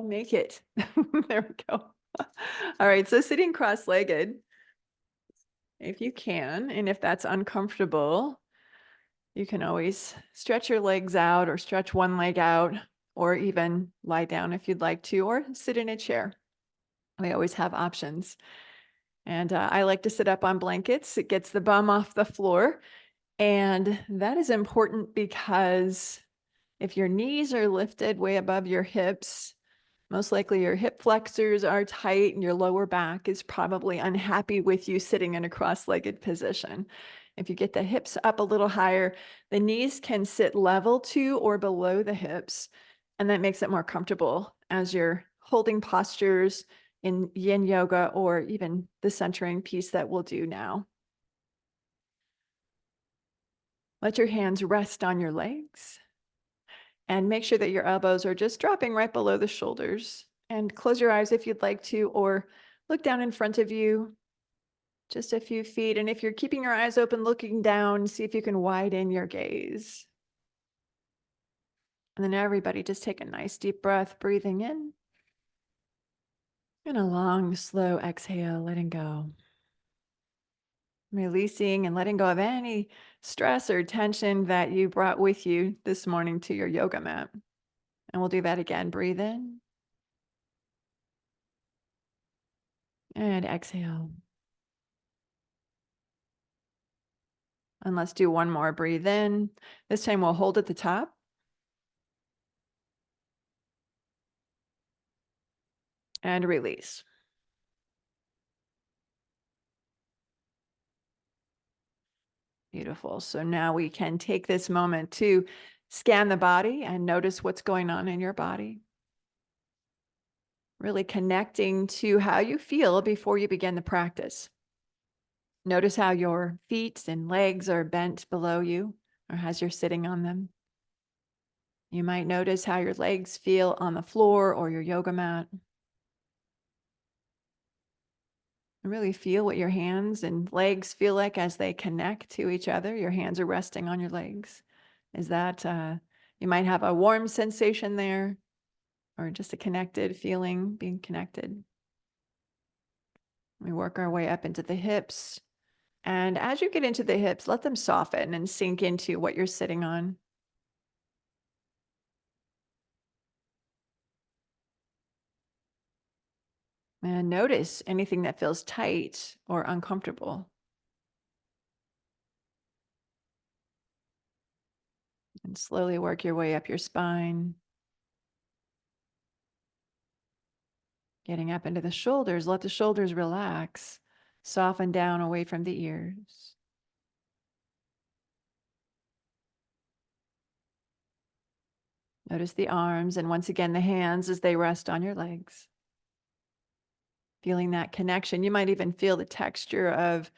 make it. There we go. All right, so sitting cross-legged, if you can, and if that's uncomfortable, you can always stretch your legs out or stretch one leg out, or even lie down if you'd like to, or sit in a chair. We always have options. And I like to sit up on blankets. It gets the bum off the floor. And that is important because if your knees are lifted way above your hips, most likely your hip flexors are tight and your lower back is probably unhappy with you sitting in a cross-legged position. If you get the hips up a little higher, the knees can sit level to or below the hips, and that makes it more comfortable as you're holding postures in yin yoga or even the centering piece that we'll do now. Let your hands rest on your legs and make sure that your elbows are just dropping right below the shoulders. And close your eyes if you'd like to, or look down in front of you, just a few feet. And if you're keeping your eyes open, looking down, see if you can widen your gaze. And then everybody just take a nice deep breath, breathing in. And a long, slow exhale, letting go. Releasing and letting go of any stress or tension that you brought with you this morning to your yoga mat. And we'll do that again. Breathe in. And exhale. And let's do one more. Breathe in. This time we'll hold at the top. And release. Beautiful. So now we can take this moment to scan the body and notice what's going on in your body. Really connecting to how you feel before you begin the practice. Notice how your feet and legs are bent below you or as you're sitting on them. You might notice how your legs feel on the floor or your yoga mat. Really feel what your hands and legs feel like as they connect to each other. Your hands are resting on your legs. Is that, you might have a warm sensation there or just a connected feeling, being connected. We work our way up into the hips. And as you get into the hips, let them soften and sink into what you're sitting on. And notice anything that feels tight or uncomfortable. And slowly work your way up your spine. Getting up into the shoulders, let the shoulders relax, soften down away from the ears. Notice the arms and once again the hands as they rest on your legs. Feeling that connection. You might even feel the texture of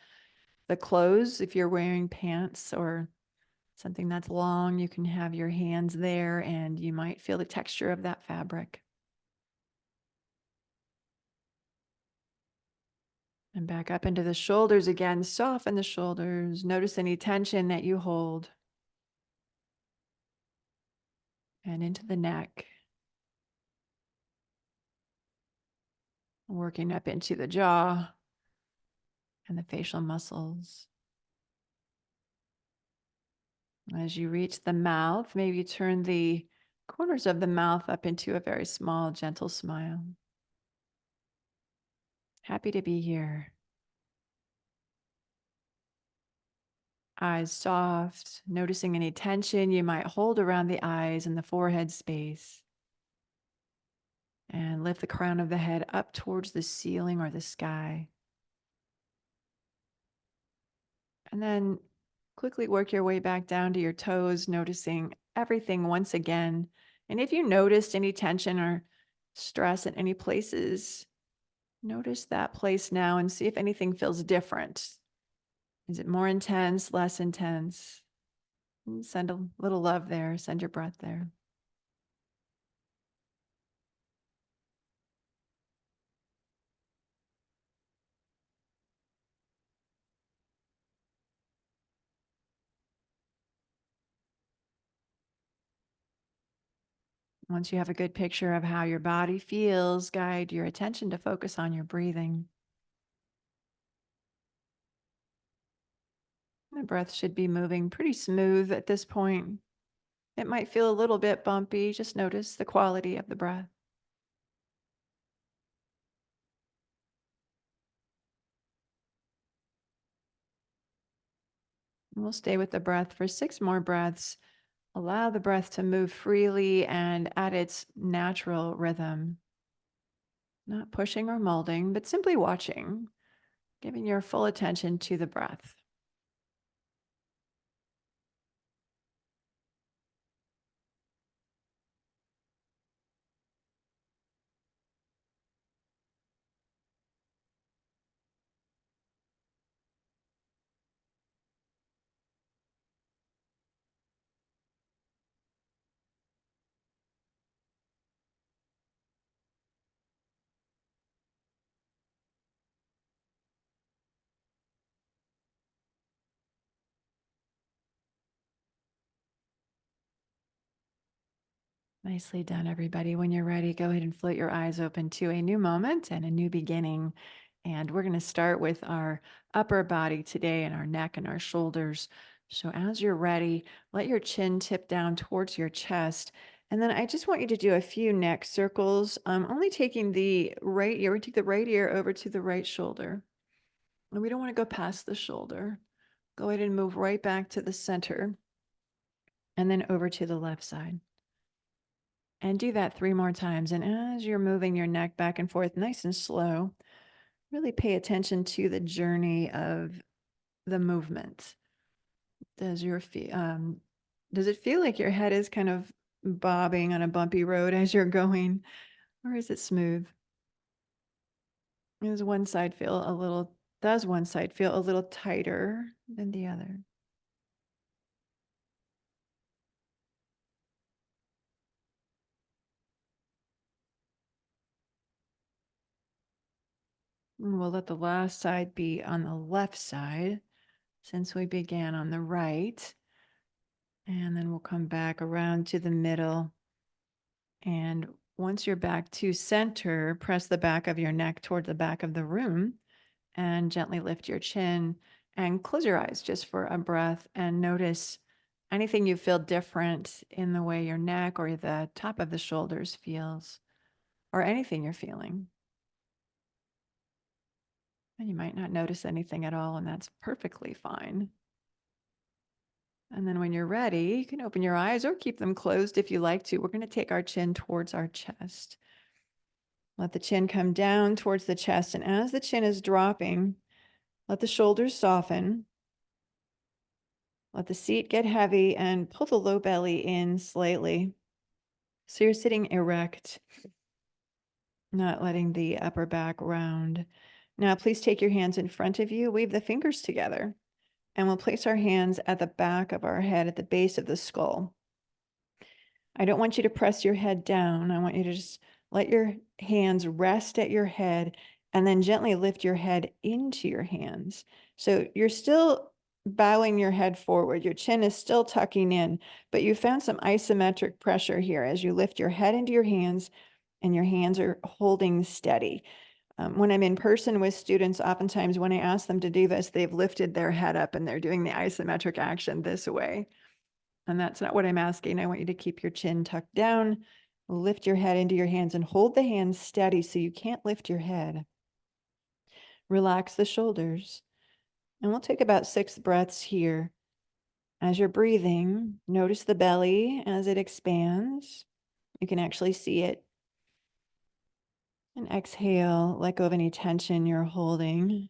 the clothes if you're wearing pants or something that's long. You can have your hands there and you might feel the texture of that fabric. And back up into the shoulders again. Soften the shoulders. Notice any tension that you hold. And into the neck. Working up into the jaw and the facial muscles. As you reach the mouth, maybe turn the corners of the mouth up into a very small, gentle smile. Happy to be here. Eyes soft, noticing any tension you might hold around the eyes and the forehead space. And lift the crown of the head up towards the ceiling or the sky. And then quickly work your way back down to your toes, noticing everything once again. And if you noticed any tension or stress at any places, notice that place now and see if anything feels different. Is it more intense, less intense? And send a little love there, send your breath there. Once you have a good picture of how your body feels, guide your attention to focus on your breathing. The breath should be moving pretty smooth at this point. It might feel a little bit bumpy. Just notice the quality of the breath. And we'll stay with the breath for 6 more breaths. Allow the breath to move freely and at its natural rhythm. Not pushing or molding, but simply watching, giving your full attention to the breath. Nicely done, everybody. When you're ready, go ahead and float your eyes open to a new moment and a new beginning. And we're going to start with our upper body today and our neck and our shoulders. So as you're ready, let your chin tip down towards your chest. And then I just want you to do a few neck circles. Only taking the right ear. We take the right ear over to the right shoulder. And we don't want to go past the shoulder. Go ahead and move right back to the center and then over to the left side. And do that 3 more times. And as you're moving your neck back and forth, nice and slow, really pay attention to the journey of the movement. Does does it feel like your head is kind of bobbing on a bumpy road as you're going, or is it smooth? Does one side feel a little tighter than the other? And we'll let the last side be on the left side since we began on the right. And then we'll come back around to the middle. And once you're back to center, press the back of your neck toward the back of the room and gently lift your chin and close your eyes just for a breath and notice anything you feel different in the way your neck or the top of the shoulders feels or anything you're feeling. And you might not notice anything at all, and that's perfectly fine. And then when you're ready, you can open your eyes or keep them closed if you like to. We're going to take our chin towards our chest. Let the chin come down towards the chest. And as the chin is dropping, let the shoulders soften. Let the seat get heavy and pull the low belly in slightly. So you're sitting erect, not letting the upper back round. Now, please take your hands in front of you, weave the fingers together, and we'll place our hands at the back of our head at the base of the skull. I don't want you to press your head down. I want you to just let your hands rest at your head and then gently lift your head into your hands. So you're still bowing your head forward. Your chin is still tucking in, but you found some isometric pressure here as you lift your head into your hands and your hands are holding steady. When I'm in person with students, oftentimes when I ask them to do this, they've lifted their head up and they're doing the isometric action this way. And that's not what I'm asking. I want you to keep your chin tucked down, lift your head into your hands and hold the hands steady so you can't lift your head. Relax the shoulders. And we'll take about 6 breaths here. As you're breathing, notice the belly as it expands. You can actually see it. And exhale, let go of any tension you're holding.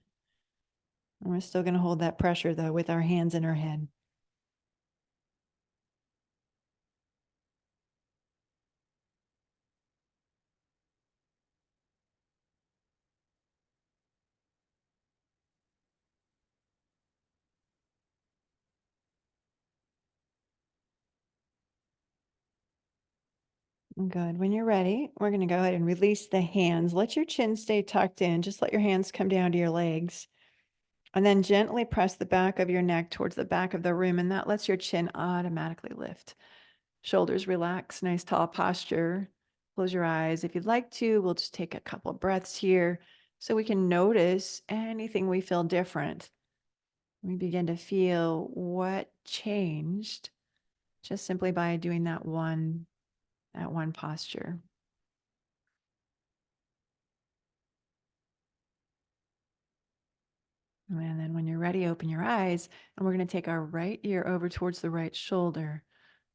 And we're still going to hold that pressure though with our hands in our head. Good. When you're ready, we're going to go ahead and release the hands. Let your chin stay tucked in. Just let your hands come down to your legs. And then gently press the back of your neck towards the back of the room, and that lets your chin automatically lift. Shoulders relax, nice tall posture. Close your eyes if you'd like to. We'll just take a couple breaths here so we can notice anything we feel different. We begin to feel what changed just simply by doing that one posture. And then when you're ready, open your eyes, and we're going to take our right ear over towards the right shoulder.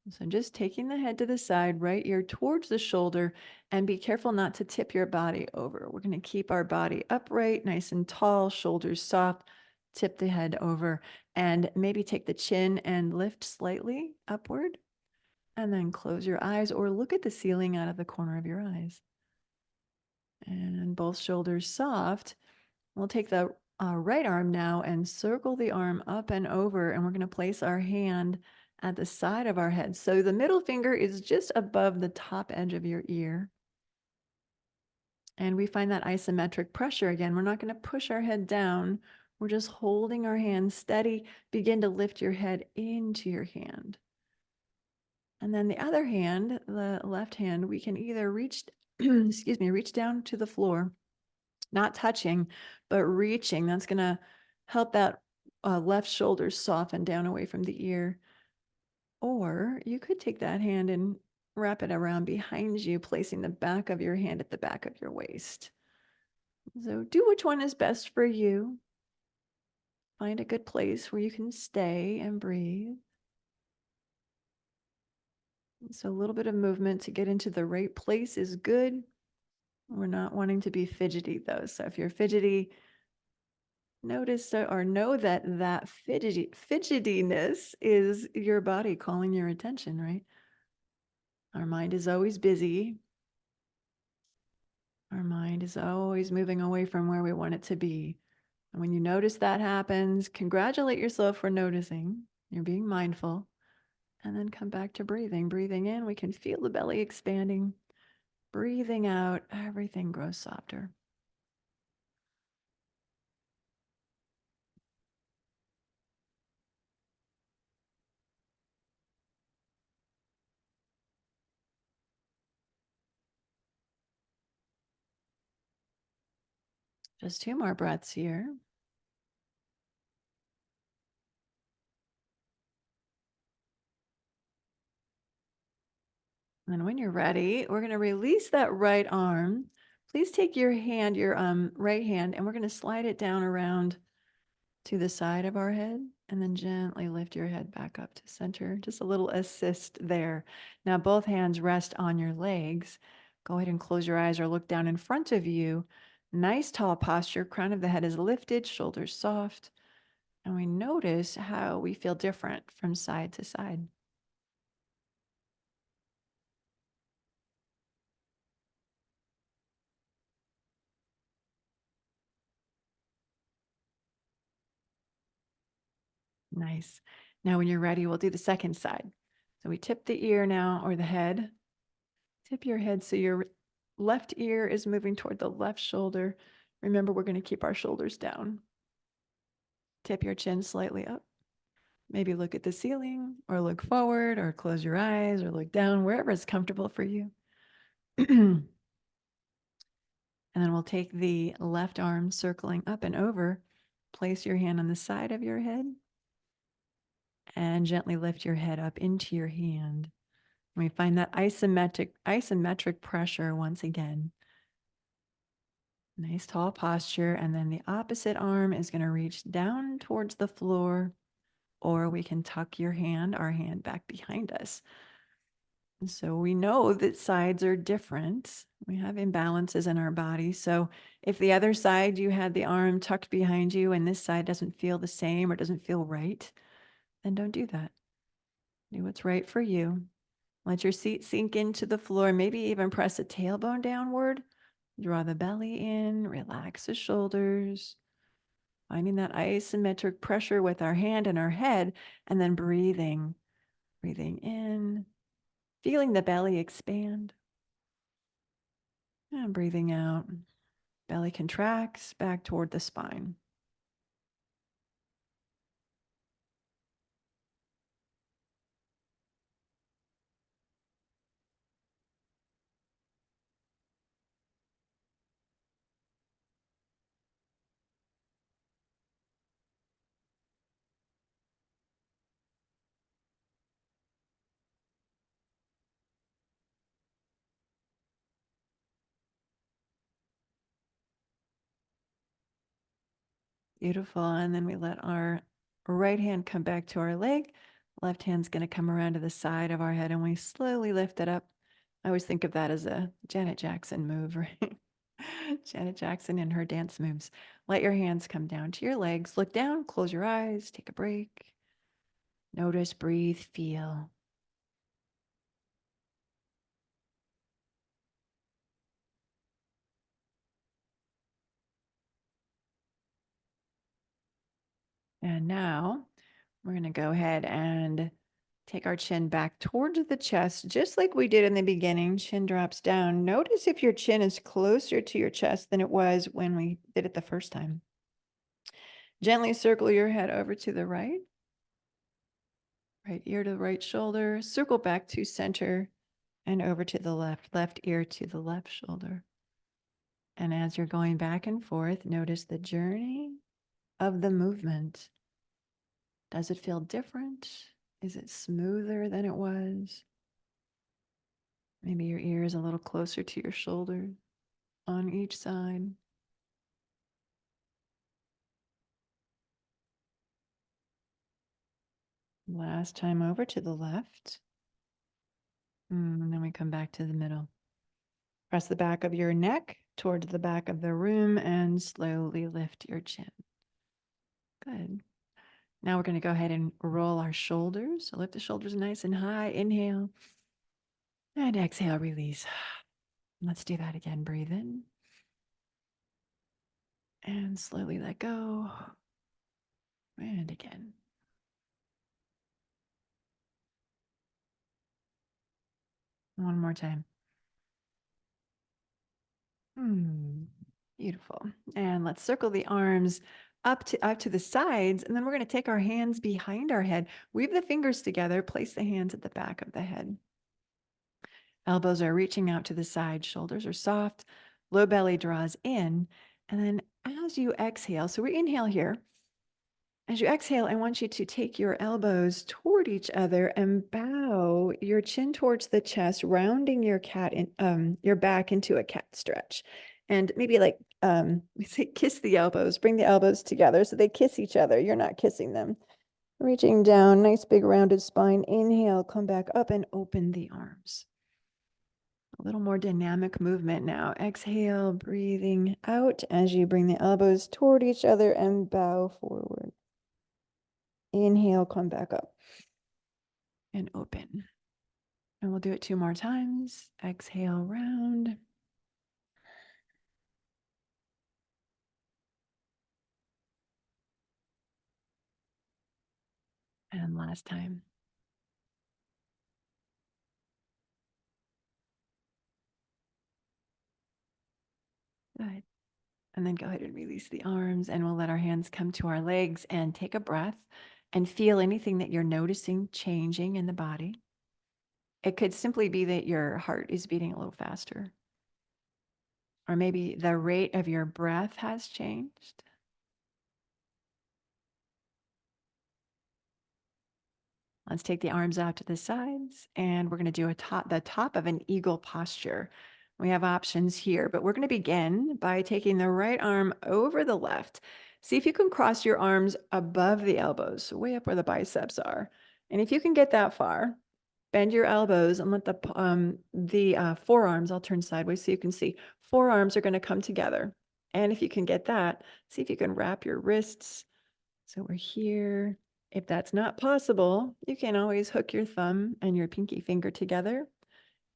So just taking the head to the side, right ear towards the shoulder, and be careful not to tip your body over. We're going to keep our body upright, nice and tall, shoulders soft, tip the head over, and maybe take the chin and lift slightly upward, and then close your eyes or look at the ceiling out of the corner of your eyes. And both shoulders soft. We'll take the right arm now and circle the arm up and over, and we're going to place our hand at the side of our head. So the middle finger is just above the top edge of your ear. And we find that isometric pressure again. We're not going to push our head down. We're just holding our hand steady. Begin to lift your head into your hand. And then the other hand, the left hand, we can either reach, reach down to the floor, not touching, but reaching. That's going to help that left shoulder soften down away from the ear. Or you could take that hand and wrap it around behind you, placing the back of your hand at the back of your waist. So do which one is best for you. Find a good place where you can stay and breathe. So a little bit of movement to get into the right place is good. We're not wanting to be fidgety though. So if you're fidgety, notice or know that fidgetiness is your body calling your attention, right? Our mind is always busy. Our mind is always moving away from where we want it to be. And when you notice that happens, congratulate yourself for noticing. You're being mindful. And then come back to breathing. Breathing in, we can feel the belly expanding. Breathing out, everything grows softer. Just 2 more breaths here. And when you're ready, we're going to release that right arm. Please take your hand, your right hand, and we're going to slide it down around to the side of our head and then gently lift your head back up to center. Just a little assist there. Now both hands rest on your legs. Go ahead and close your eyes or look down in front of you. Nice tall posture. Crown of the head is lifted, shoulders soft. And we notice how we feel different from side to side. Nice. Now, when you're ready, we'll do the second side. So we tip the ear now, or the head. Tip your head so your left ear is moving toward the left shoulder. Remember, we're going to keep our shoulders down. Tip your chin slightly up. Maybe look at the ceiling, or look forward, or close your eyes, or look down, wherever is comfortable for you. And then we'll take the left arm circling up and over. Place your hand on the side of your head and gently lift your head up into your hand. We find that isometric pressure once again. Nice tall posture. And then the opposite arm is going to reach down towards the floor, or we can tuck our hand back behind us. And so we know that sides are different. We have imbalances in our body. So if the other side, you had the arm tucked behind you and this side doesn't feel the same or doesn't feel right, then don't do that. Do what's right for you. Let your seat sink into the floor, maybe even press the tailbone downward. Draw the belly in, relax the shoulders, finding that isometric pressure with our hand and our head, and then breathing in, feeling the belly expand, and breathing out. Belly contracts back toward the spine. Beautiful. And then we let our right hand come back to our leg. Left hand's going to come around to the side of our head and we slowly lift it up. I always think of that as a Janet Jackson move, right? Janet Jackson and her dance moves. Let your hands come down to your legs. Look down, close your eyes, take a break. Notice, breathe, feel. And now we're going to go ahead and take our chin back towards the chest, just like we did in the beginning. Chin drops down. Notice if your chin is closer to your chest than it was when we did it the first time. Gently circle your head over to the right ear to the right shoulder, circle back to center and over to the left ear to the left shoulder. And as you're going back and forth, notice the journey of the movement. Does it feel different? Is it smoother than it was? Maybe your ear is a little closer to your shoulder on each side. Last time over to the left. And then we come back to the middle. Press the back of your neck towards the back of the room and slowly lift your chin. Good. Now we're going to go ahead and roll our shoulders. So lift the shoulders nice and high. Inhale. And exhale, release. Let's do that again. Breathe in. And slowly let go. And again. One more time. Beautiful. And let's circle the arms up to the sides. And then we're going to take our hands behind our head. Weave the fingers together. Place the hands at the back of the head. Elbows are reaching out to the side. Shoulders are soft. Low belly draws in. And then as you exhale, so we inhale here. As you exhale, I want you to take your elbows toward each other and bow your chin towards the chest, rounding your your back into a cat stretch. And maybe like we say kiss the elbows, bring the elbows together so they kiss each other. You're not kissing them. Reaching down, nice big rounded spine. Inhale, come back up and open the arms. A little more dynamic movement now. Exhale, breathing out as you bring the elbows toward each other and bow forward. Inhale, come back up and open. And we'll do it 2 more times. Exhale, round. And last time. Good. And then go ahead and release the arms and we'll let our hands come to our legs and take a breath and feel anything that you're noticing changing in the body. It could simply be that your heart is beating a little faster. Or maybe the rate of your breath has changed. Let's take the arms out to the sides and we're going to do the top of an eagle posture. We have options here, but we're going to begin by taking the right arm over the left. See if you can cross your arms above the elbows, way up where the biceps are. And if you can get that far, bend your elbows and let the forearms, I'll turn sideways so you can see, forearms are going to come together. And if you can get that, see if you can wrap your wrists. So we're here. If that's not possible, you can always hook your thumb and your pinky finger together.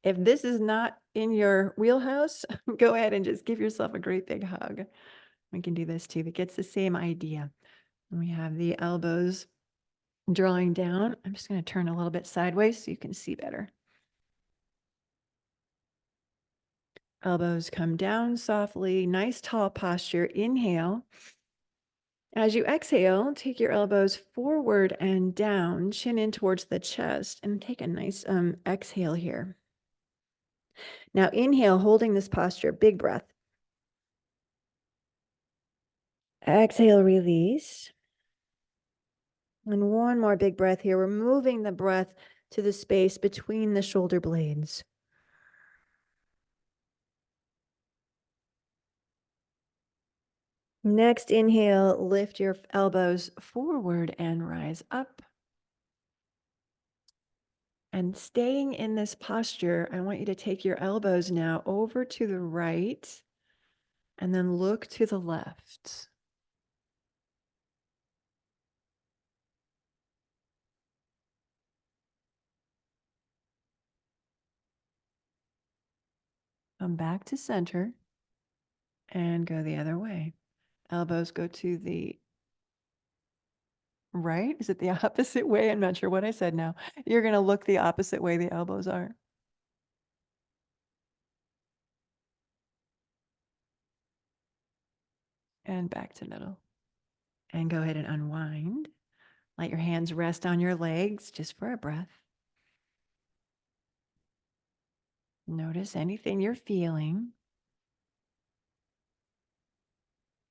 If this is not in your wheelhouse, go ahead and just give yourself a great big hug. We can do this too. It gets the same idea. We have the elbows drawing down. I'm just going to turn a little bit sideways so you can see better. Elbows come down softly, nice tall posture. Inhale. As you exhale, take your elbows forward and down, chin in towards the chest, and take a nice exhale here. Now inhale, holding this posture, big breath. Exhale, release. And one more big breath here. We're moving the breath to the space between the shoulder blades. Next inhale, lift your elbows forward and rise up. And staying in this posture, I want you to take your elbows now over to the right and then look to the left. Come back to center and go the other way. Elbows go to the right. Is it the opposite way? I'm not sure what I said now. You're going to look the opposite way the elbows are. And back to middle. And go ahead and unwind. Let your hands rest on your legs just for a breath. Notice anything you're feeling.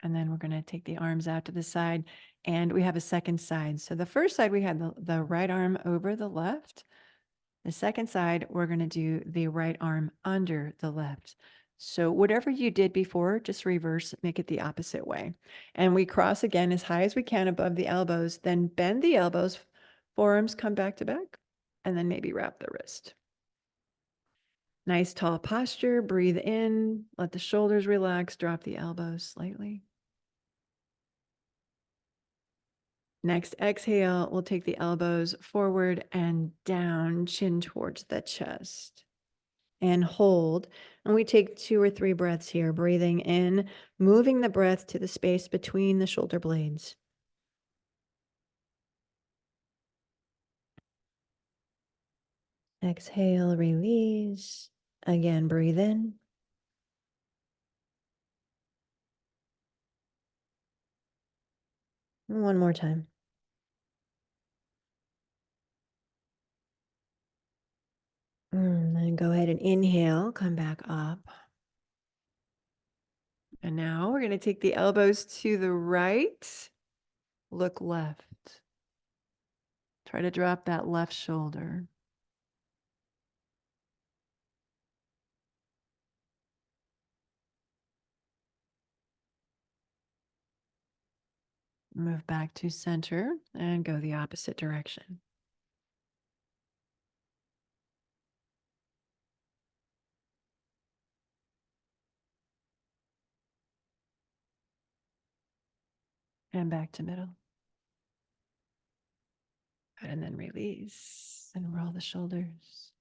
And then we're going to take the arms out to the side. And we have a second side. So the first side, we had the right arm over the left. The second side, we're going to do the right arm under the left. So whatever you did before, just reverse, make it the opposite way. And we cross again as high as we can above the elbows, then bend the elbows, forearms come back to back, and then maybe wrap the wrist. Nice tall posture, breathe in, let the shoulders relax, drop the elbows slightly. Next exhale, we'll take the elbows forward and down, chin towards the chest. And hold. And we take 2 or 3 breaths here, breathing in, moving the breath to the space between the shoulder blades. Exhale, release. Again, breathe in. One more time. Then go ahead and inhale, come back up. And now we're going to take the elbows to the right, look left. Try to drop that left shoulder. Move back to center and go the opposite direction. And back to middle. And then release and roll the shoulders.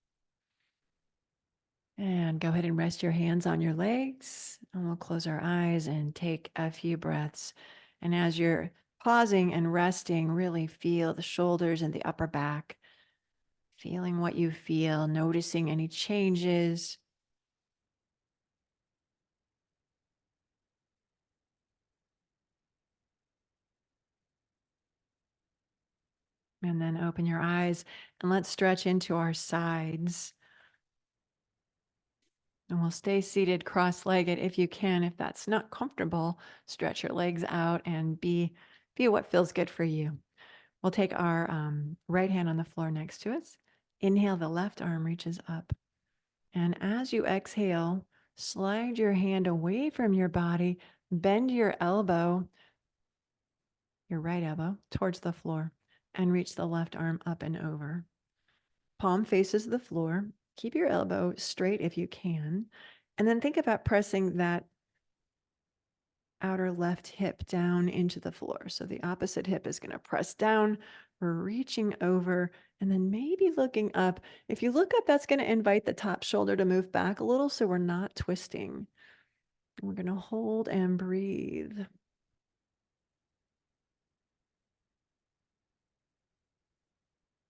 And go ahead and rest your hands on your legs. And we'll close our eyes and take a few breaths. And as you're pausing and resting, really feel the shoulders and the upper back. Feeling what you feel, noticing any changes. And then open your eyes and let's stretch into our sides. And we'll stay seated cross-legged if you can. If that's not comfortable, stretch your legs out and be what feels good for you. We'll take our right hand on the floor next to us. Inhale, the left arm reaches up. And as you exhale, slide your hand away from your body, bend your elbow, your right elbow, towards the floor, and reach the left arm up and over. Palm faces the floor. Keep your elbow straight if you can. And then think about pressing that outer left hip down into the floor. So the opposite hip is going to press down. We're reaching over and then maybe looking up. If you look up, that's going to invite the top shoulder to move back a little so we're not twisting. We're going to hold and breathe.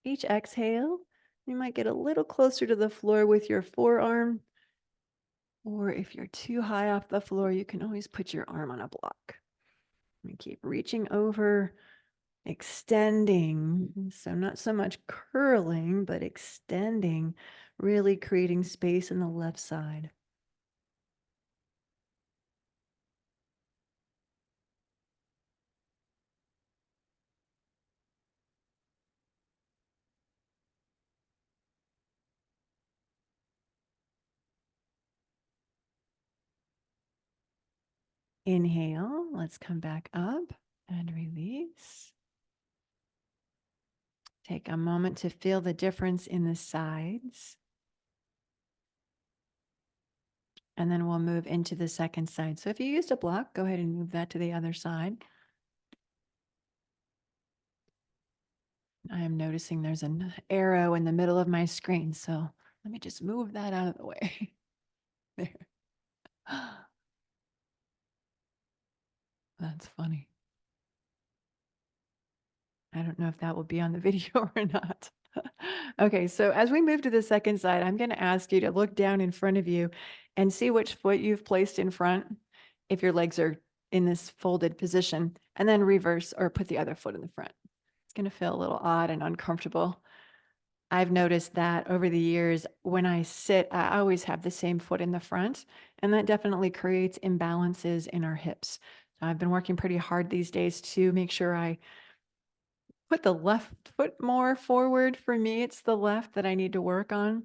Each exhale, you might get a little closer to the floor with your forearm. Or if you're too high off the floor, you can always put your arm on a block. And keep reaching over, extending. So not so much curling, but extending, really creating space in the left side. Inhale, let's come back up and release. Take a moment to feel the difference in the sides. And then we'll move into the second side. So if you used a block, go ahead and move that to the other side. I am noticing there's an arrow in the middle of my screen, so let me just move that out of the way. There. That's funny. I don't know if that will be on the video or not. Okay, so as we move to the second side, I'm going to ask you to look down in front of you and see which foot you've placed in front if your legs are in this folded position, and then reverse or put the other foot in the front. It's going to feel a little odd and uncomfortable. I've noticed that over the years, when I sit, I always have the same foot in the front, and that definitely creates imbalances in our hips. So I've been working pretty hard these days to make sure I put the left foot more forward. For me, it's the left that I need to work on,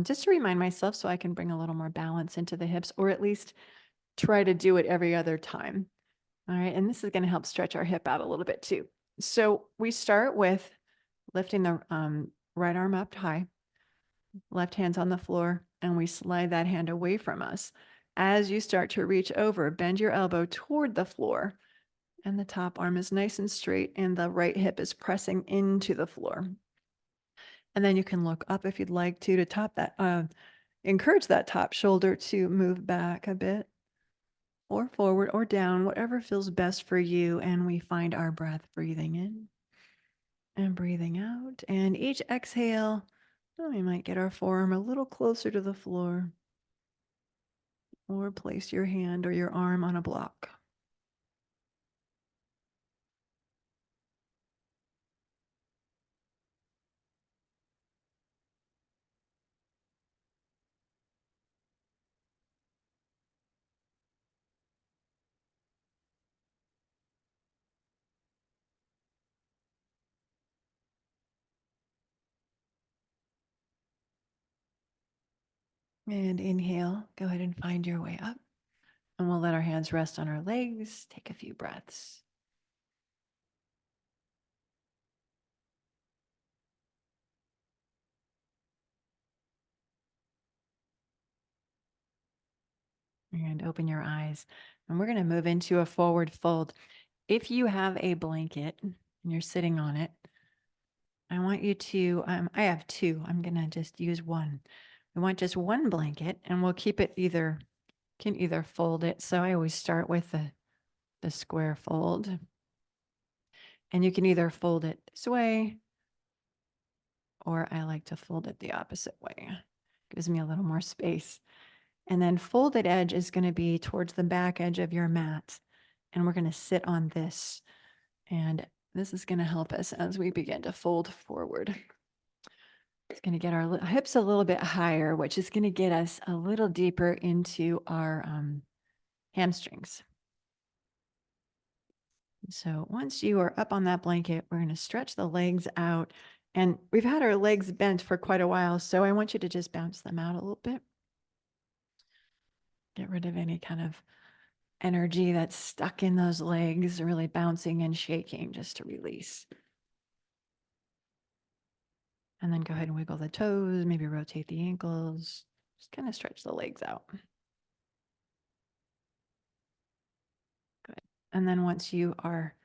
just to remind myself so I can bring a little more balance into the hips, or at least try to do it every other time. All right, and this is going to help stretch our hip out a little bit too. So we start with lifting the right arm up high, left hand's on the floor, and we slide that hand away from us. As you start to reach over, bend your elbow toward the floor, and the top arm is nice and straight, and the right hip is pressing into the floor. And then you can look up if you'd like to top that, encourage that top shoulder to move back a bit, or forward or down, whatever feels best for you. And we find our breath breathing in and breathing out. And each exhale, we might get our forearm a little closer to the floor, or place your hand or your arm on a block. And inhale, go ahead and find your way up. And we'll let our hands rest on our legs. Take a few breaths. And open your eyes. And we're going to move into a forward fold. If you have a blanket and you're sitting on it, I want you to, I have two. I'm going to just use one. We want just one blanket, and we'll keep it can either fold it. So I always start with the square fold. And you can either fold it this way, or I like to fold it the opposite way. Gives me a little more space. And then folded edge is going to be towards the back edge of your mat. And we're going to sit on this. And this is going to help us as we begin to fold forward. It's going to get our hips a little bit higher, which is going to get us a little deeper into our hamstrings. So once you are up on that blanket, we're going to stretch the legs out. And we've had our legs bent for quite a while, so I want you to just bounce them out a little bit. Get rid of any kind of energy that's stuck in those legs, really bouncing and shaking just to release. And then go ahead and wiggle the toes, maybe rotate the ankles, just kind of stretch the legs out. Good. And then once you are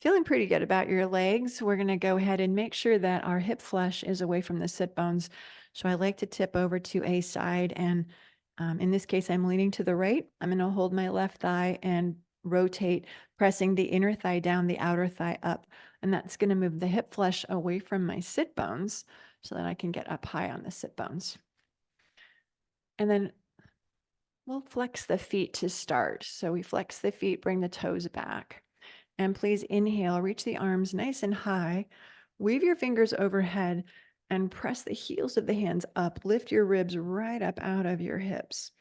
feeling pretty good about your legs, we're going to go ahead and make sure that our hip flesh is away from the sit bones. So I like to tip over to a side, and in this case, I'm leaning to the right. I'm going to hold my left thigh and rotate, pressing the inner thigh down, the outer thigh up. And that's going to move the hip flesh away from my sit bones so that I can get up high on the sit bones. And then we'll flex the feet to start. So we flex the feet, bring the toes back. And please inhale, reach the arms nice and high. Weave your fingers overhead and press the heels of the hands up. Lift your ribs right up out of your hips.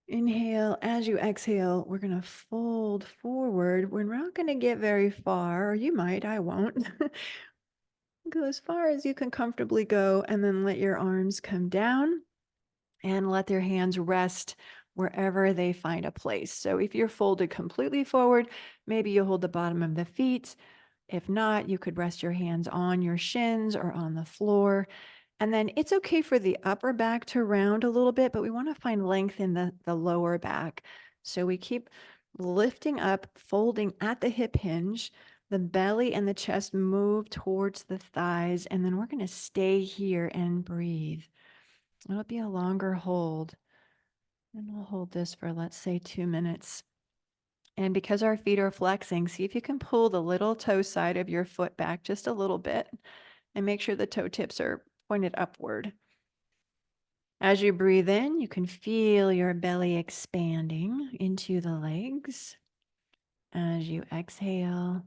Inhale. As you exhale, we're going to fold forward. We're not going to get very far, or you might, I won't. Go as far as you can comfortably go, and then let your arms come down and let their hands rest wherever they find a place. So if you're folded completely forward, maybe you hold the bottom of the feet. If not, you could rest your hands on your shins or on the floor. And then it's okay for the upper back to round a little bit, but we want to find length in the lower back. So we keep lifting up, folding at the hip hinge. The belly and the chest move towards the thighs, and then we're going to stay here and breathe. It'll be a longer hold. And we'll hold this for, let's say, 2 minutes. And because our feet are flexing, see if you can pull the little toe side of your foot back just a little bit and make sure the toe tips are pointed upward. As you breathe in, you can feel your belly expanding into the legs. As you exhale,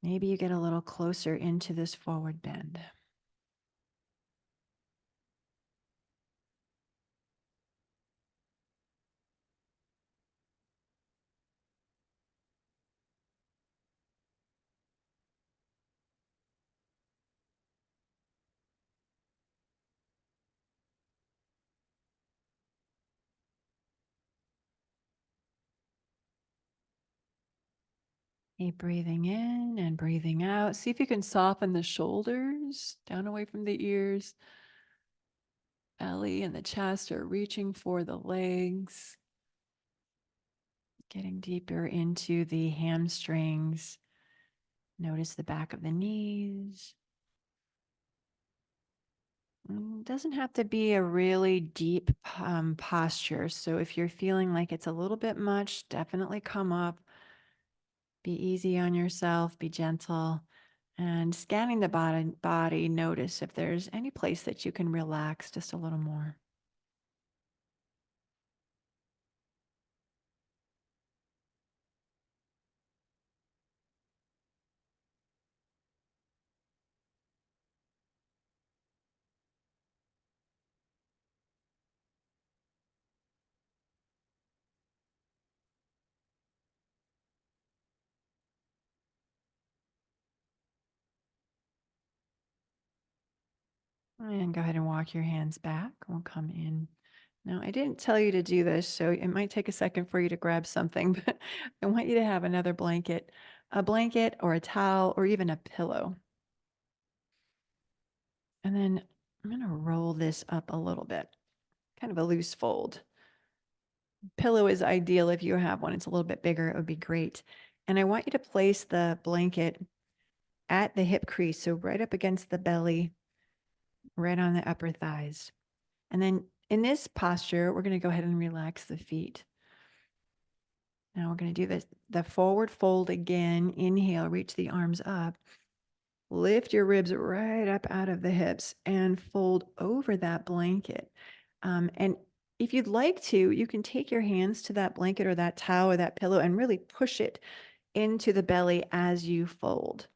maybe you get a little closer into this forward bend. Keep breathing in and breathing out. See if you can soften the shoulders down away from the ears. Belly and the chest are reaching for the legs. Getting deeper into the hamstrings. Notice the back of the knees. It doesn't have to be a really deep posture. So if you're feeling like it's a little bit much, definitely come up. Be easy on yourself, be gentle. And scanning the body, notice if there's any place that you can relax just a little more. And go ahead and walk your hands back. We'll come in. Now, I didn't tell you to do this, so it might take a second for you to grab something, but I want you to have another blanket, a blanket or a towel or even a pillow. And then I'm going to roll this up a little bit, kind of a loose fold. Pillow is ideal if you have one. It's a little bit bigger. It would be great. And I want you to place the blanket at the hip crease, so right up against the belly, right on the upper thighs. And then in this posture, we're going to go ahead and relax the feet. Now we're going to do the forward fold again. Inhale, reach the arms up. Lift your ribs right up out of the hips and fold over that blanket. And if you'd like to, you can take your hands to that blanket or that towel or that pillow and really push it into the belly as you fold.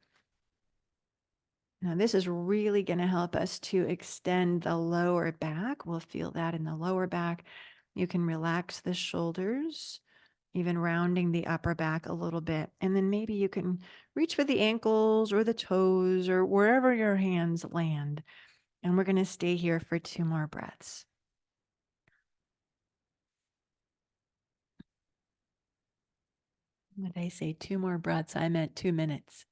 Now, this is really going to help us to extend the lower back. We'll feel that in the lower back. You can relax the shoulders, even rounding the upper back a little bit. And then maybe you can reach for the ankles or the toes or wherever your hands land. And we're going to stay here for 2 more breaths. When I say 2 more breaths, I meant 2 minutes.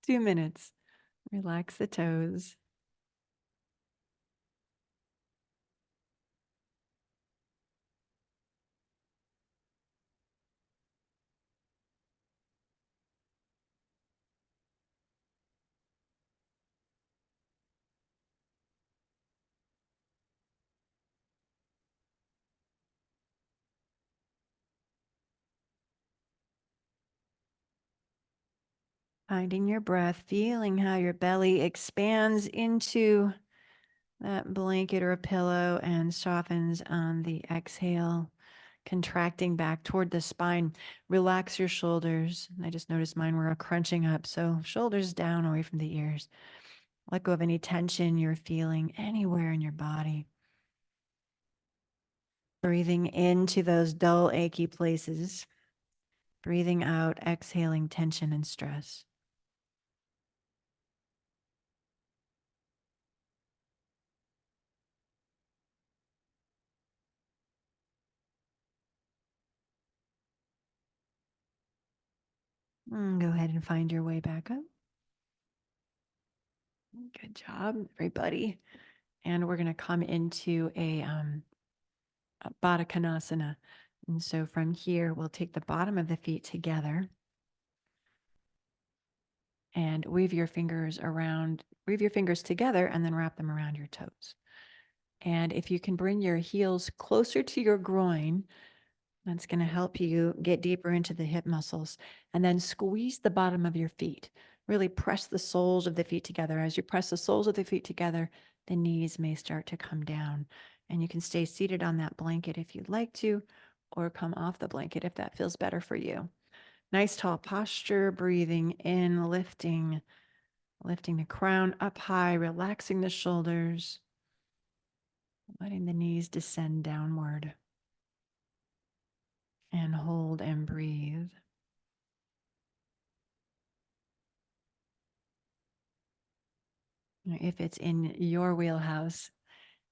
2 minutes. Relax the toes. Finding your breath, feeling how your belly expands into that blanket or a pillow and softens on the exhale, contracting back toward the spine. Relax your shoulders. I just noticed mine were crunching up, so shoulders down away from the ears. Let go of any tension you're feeling anywhere in your body. Breathing into those dull, achy places. Breathing out, exhaling tension and stress. Go ahead and find your way back up. Good job, everybody. And we're going to come into a Baddha Konasana. And so from here, we'll take the bottom of the feet together and weave your fingers together and then wrap them around your toes. And if you can bring your heels closer to your groin, that's going to help you get deeper into the hip muscles. And then squeeze the bottom of your feet. Really press the soles of the feet together. As you press the soles of the feet together, the knees may start to come down. And you can stay seated on that blanket if you'd like to, or come off the blanket if that feels better for you. Nice tall posture, breathing in, lifting the crown up high, relaxing the shoulders, letting the knees descend downward. And hold and breathe. If it's in your wheelhouse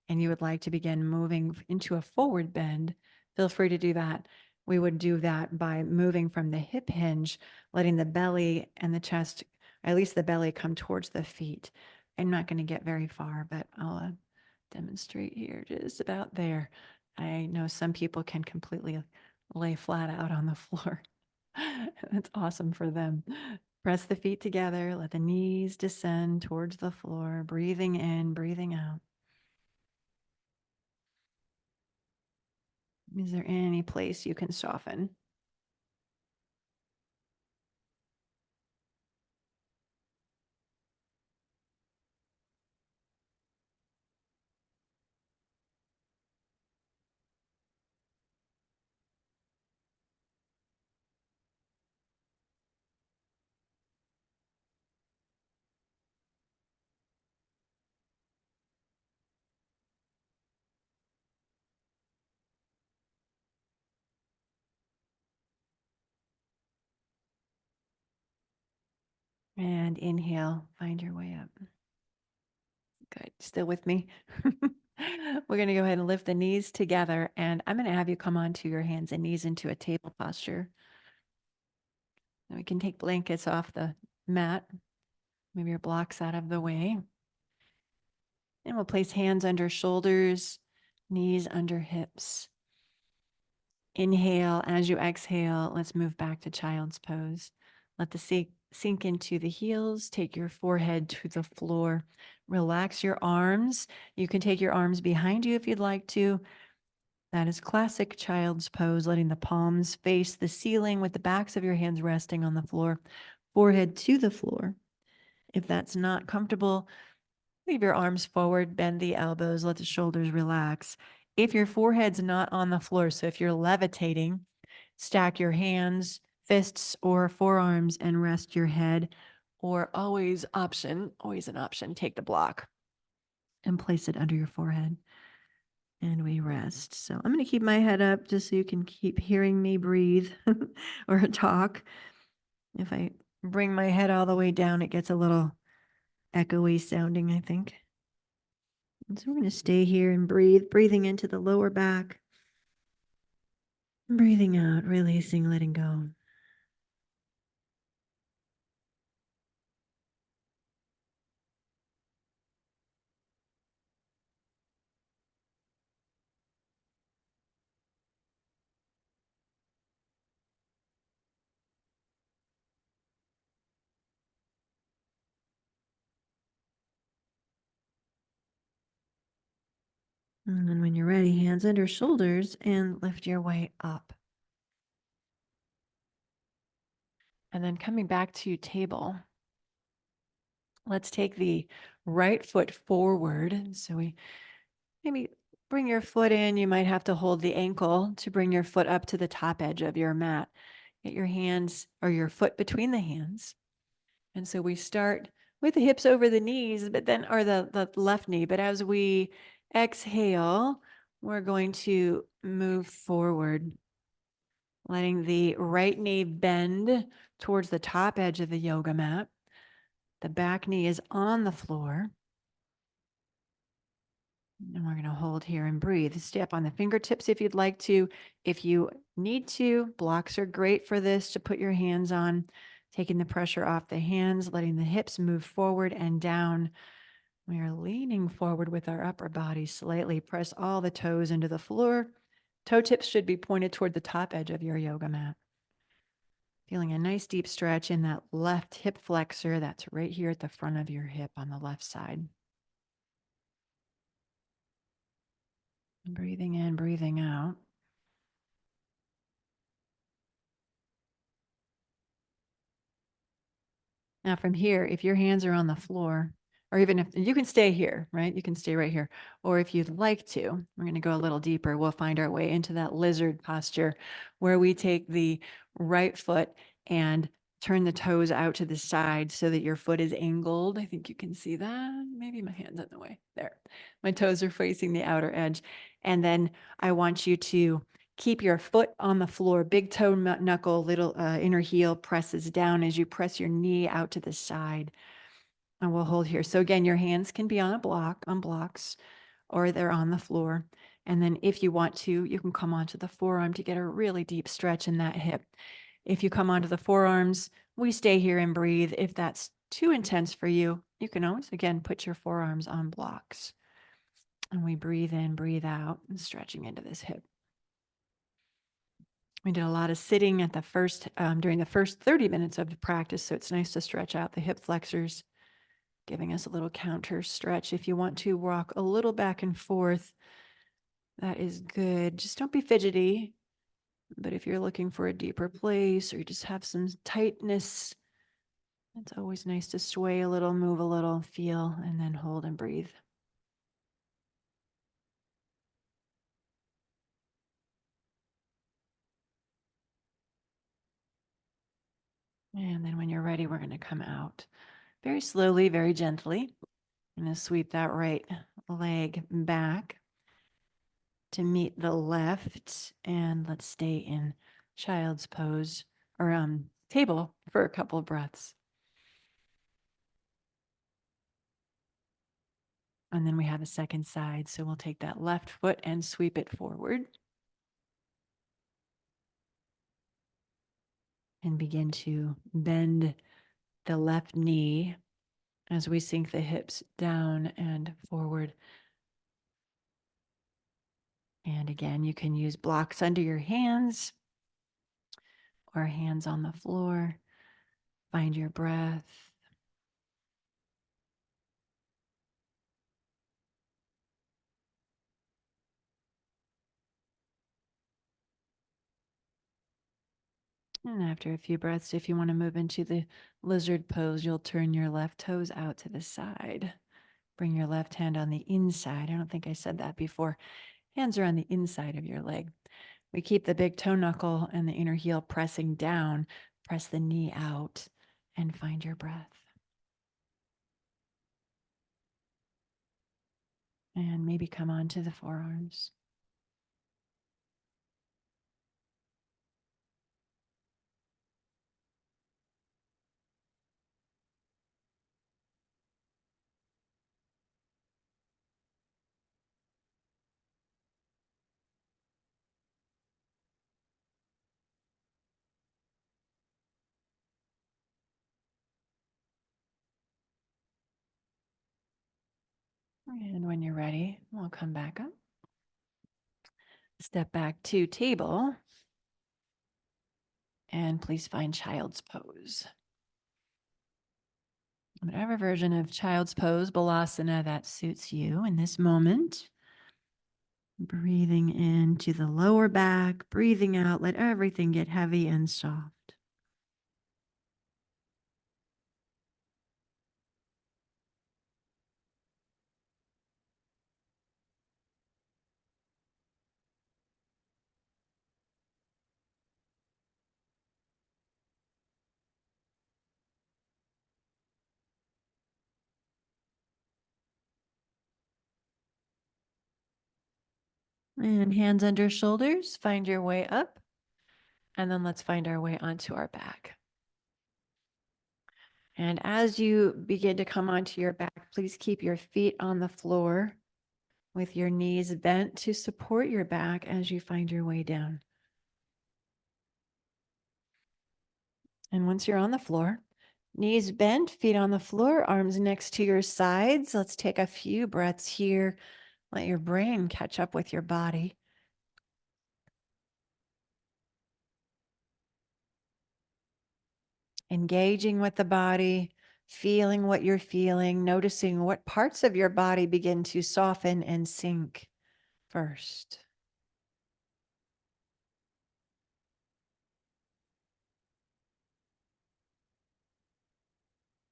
and you would like to begin moving into a forward bend, feel free to do that. We would do that by moving from the hip hinge, letting the belly and the chest, at least the belly, come towards the feet. I'm not going to get very far, but I'll demonstrate here just about there. I know some people can completely lay flat out on the floor. That's awesome for them. Press the feet together, let the knees descend towards the floor, breathing in, breathing out. Is there any place you can soften? And inhale, find your way up. Good. Still with me? We're going to go ahead and lift the knees together, and I'm going to have you come onto your hands and knees into a table posture. And we can take blankets off the mat, move your blocks out of the way. And we'll place hands under shoulders, knees under hips. Inhale. As you exhale, let's move back to child's pose. Let the sink into the heels. Take your forehead to the floor. Relax your arms. You can take your arms behind you if you'd like to. That is classic child's pose, letting the palms face the ceiling with the backs of your hands resting on the floor, forehead to the floor. If that's not comfortable, leave your arms forward, bend the elbows, let the shoulders relax. If your forehead's not on the floor, so if you're levitating, stack your hands, fists, or forearms and rest your head. Or always an option, take the block and place it under your forehead. And we rest. So I'm going to keep my head up just so you can keep hearing me breathe or talk. If I bring my head all the way down, it gets a little echoey sounding, I think. And so we're going to stay here and breathe, breathing into the lower back, breathing out, releasing, letting go. And then when you're ready, hands under shoulders and lift your way up. And then coming back to table, let's take the right foot forward. So we maybe bring your foot in. You might have to hold the ankle to bring your foot up to the top edge of your mat. Get your hands or your foot between the hands. And so we start with the hips over the knees, but then, or the left knee. But as we exhale, we're going to move forward, letting the right knee bend towards the top edge of the yoga mat. The back knee is on the floor. And we're going to hold here and breathe. Step on the fingertips if you'd like to. If you need to, blocks are great for this to put your hands on. taking the pressure off the hands, letting the hips move forward and down. We are leaning forward with our upper body slightly. Press all the toes into the floor. Toe tips should be pointed toward the top edge of your yoga mat. Feeling a nice deep stretch in that left hip flexor that's right here at the front of your hip on the left side. Breathing in, breathing out. Now from here, if your hands are on the floor, or even if you can stay here, right? You can stay right here. Or if you'd like to, we're going to go a little deeper. We'll find our way into that lizard posture where we take the right foot and turn the toes out to the side so that your foot is angled. I think you can see that. Maybe my hand's in the way. There. My toes are facing the outer edge. And then I want you to keep your foot on the floor, big toe knuckle, little inner heel presses down as you press your knee out to the side. And we'll hold here. So again, your hands can be on blocks, or they're on the floor. And then if you want to, you can come onto the forearm to get a really deep stretch in that hip. If you come onto the forearms, we stay here and breathe. If that's too intense for you, you can always, again, put your forearms on blocks. And we breathe in, breathe out, and stretching into this hip. We did a lot of sitting at the first during the first 30 minutes of the practice, so it's nice to stretch out the hip flexors, giving us a little counter stretch. If you want to walk a little back and forth, that is good. Just don't be fidgety. But if you're looking for a deeper place or you just have some tightness, it's always nice to sway a little, move a little, feel, and then hold and breathe. And then when you're ready, we're going to come out very slowly, very gently. I'm going to sweep that right leg back to meet the left, and let's stay in child's pose or table for a couple of breaths. And then we have a second side, so we'll take that left foot and sweep it forward and begin to bend the left knee as we sink the hips down and forward. And again, you can use blocks under your hands or hands on the floor. Find your breath. And after a few breaths, if you want to move into the lizard pose, you'll turn your left toes out to the side. Bring your left hand on the inside. I don't think I said that before. Hands are on the inside of your leg. We keep the big toe knuckle and the inner heel pressing down. Press the knee out and find your breath. And maybe come onto the forearms. And when you're ready, we'll come back up. Step back to table. And please find child's pose. Whatever version of child's pose, balasana, that suits you in this moment. Breathing into the lower back, breathing out, let everything get heavy and soft. And hands under shoulders, find your way up. And then let's find our way onto our back. And as you begin to come onto your back, please keep your feet on the floor with your knees bent to support your back as you find your way down. And once you're on the floor, knees bent, feet on the floor, arms next to your sides. Let's take a few breaths here. Let your brain catch up with your body. Engaging with the body, feeling what you're feeling, noticing what parts of your body begin to soften and sink first.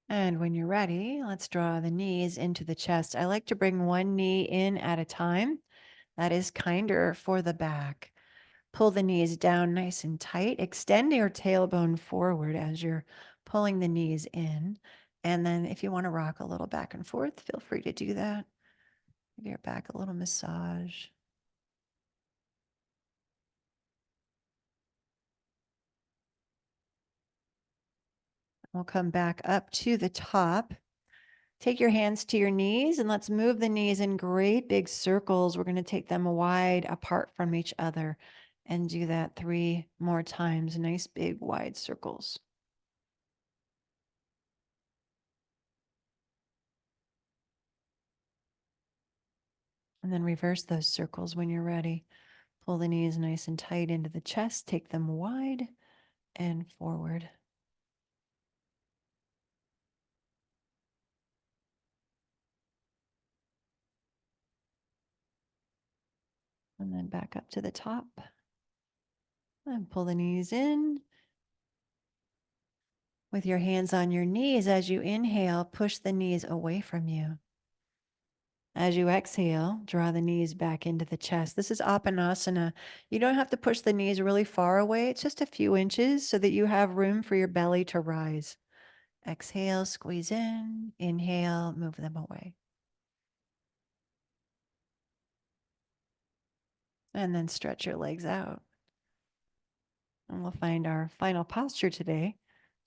And when you're ready, let's draw the knees into the chest. I like to bring one knee in at a time. That is kinder for the back. Pull the knees down nice and tight. Extend your tailbone forward as you're pulling the knees in. And then if you want to rock a little back and forth, feel free to do that. Give your back a little massage. We'll come back up to the top. Take your hands to your knees and let's move the knees in great big circles. We're going to take them wide apart from each other and do that 3 more times. Nice big wide circles. And then reverse those circles when you're ready. Pull the knees nice and tight into the chest. Take them wide and forward. And then back up to the top. And pull the knees in. With your hands on your knees, as you inhale, push the knees away from you. As you exhale, draw the knees back into the chest. This is Apanasana. You don't have to push the knees really far away. It's just a few inches so that you have room for your belly to rise. Exhale, squeeze in. Inhale, move them away. And then stretch your legs out. And we'll find our final posture today,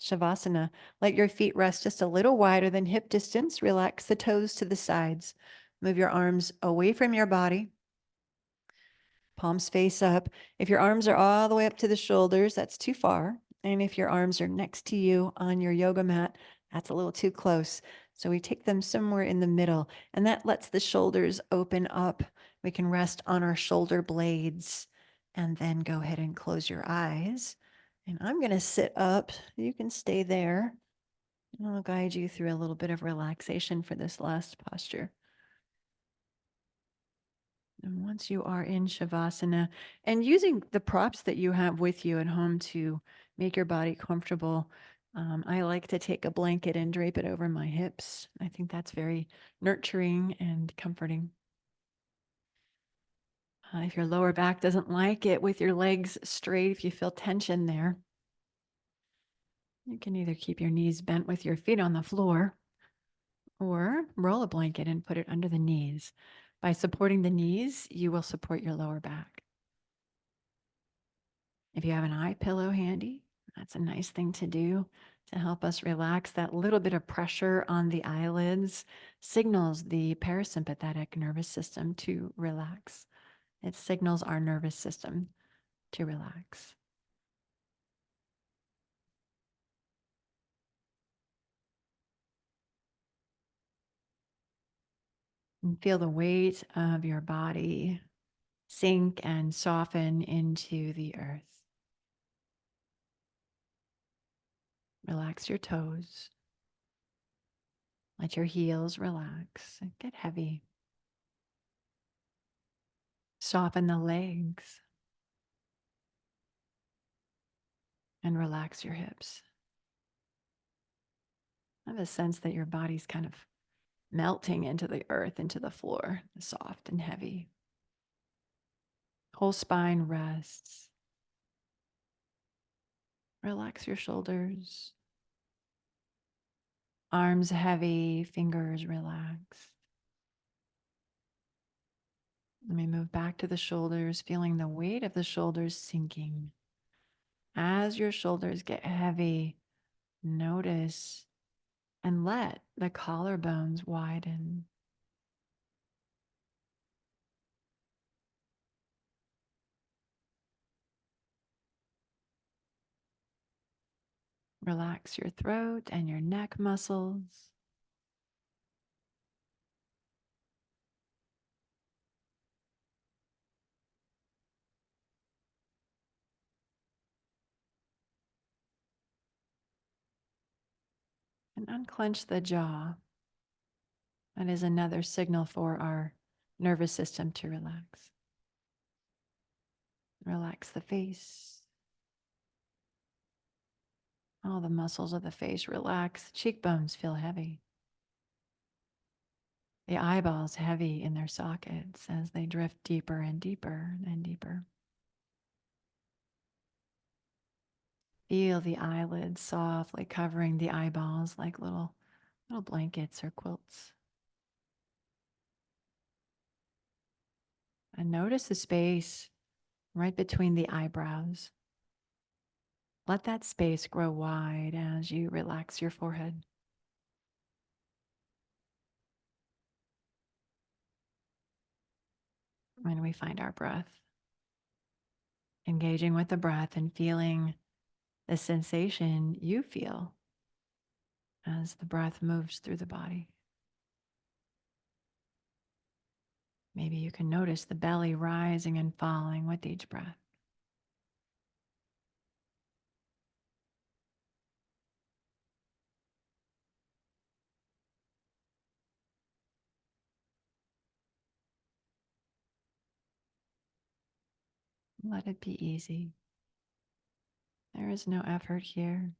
Shavasana. Let your feet rest just a little wider than hip distance. Relax the toes to the sides. Move your arms away from your body. Palms face up. If your arms are all the way up to the shoulders, that's too far. And if your arms are next to you on your yoga mat, that's a little too close. So we take them somewhere in the middle, and that lets the shoulders open up. We can rest on our shoulder blades and then go ahead and close your eyes. And I'm going to sit up. You can stay there. I'll guide you through a little bit of relaxation for this last posture. And once you are in Shavasana and using the props that you have with you at home to make your body comfortable, I like to take a blanket and drape it over my hips. I think that's very nurturing and comforting. If your lower back doesn't like it with your legs straight, if you feel tension there, you can either keep your knees bent with your feet on the floor or roll a blanket and put it under the knees. By supporting the knees, you will support your lower back. If you have an eye pillow handy, that's a nice thing to do to help us relax. That little bit of pressure on the eyelids signals the parasympathetic nervous system to relax. It signals our nervous system to relax. And feel the weight of your body sink and soften into the earth. Relax your toes. Let your heels relax and get heavy. Soften the legs and relax your hips. Have a sense that your body's kind of melting into the earth, into the floor, soft and heavy. Whole spine rests. Relax your shoulders. Arms heavy, fingers relaxed. Let me move back to the shoulders, feeling the weight of the shoulders sinking. As your shoulders get heavy, notice and let the collarbones widen. Relax your throat and your neck muscles. And unclench the jaw. That is another signal for our nervous system to relax. Relax the face. All the muscles of the face relax. Cheekbones feel heavy. The eyeballs heavy in their sockets as they drift deeper and deeper and deeper. Feel the eyelids softly covering the eyeballs like little blankets or quilts. And notice the space right between the eyebrows. Let that space grow wide as you relax your forehead. When we find our breath, engaging with the breath and feeling the sensation you feel as the breath moves through the body. Maybe you can notice the belly rising and falling with each breath. Let it be easy. There is no effort here.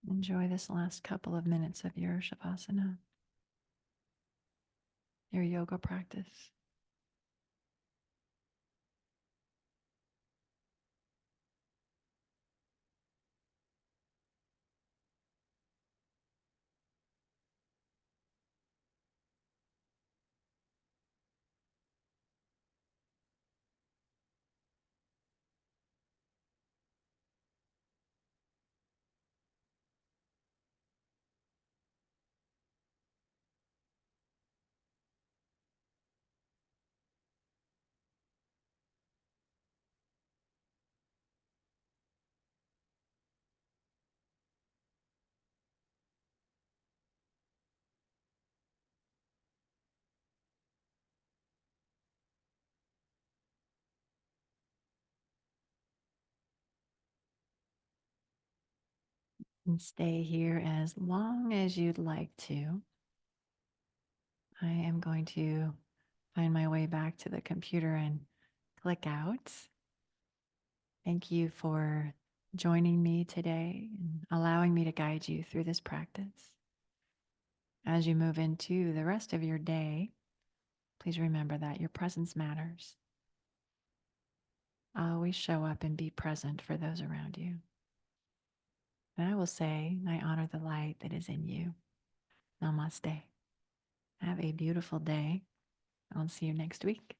Enjoy this last couple of minutes of your Shavasana, your yoga practice. And stay here as long as you'd like to. I am going to find my way back to the computer and click out. Thank you for joining me today and allowing me to guide you through this practice. As you move into the rest of your day, please remember that your presence matters. Always show up and be present for those around you. And I will say, I honor the light that is in you. Namaste. Have a beautiful day. I'll see you next week.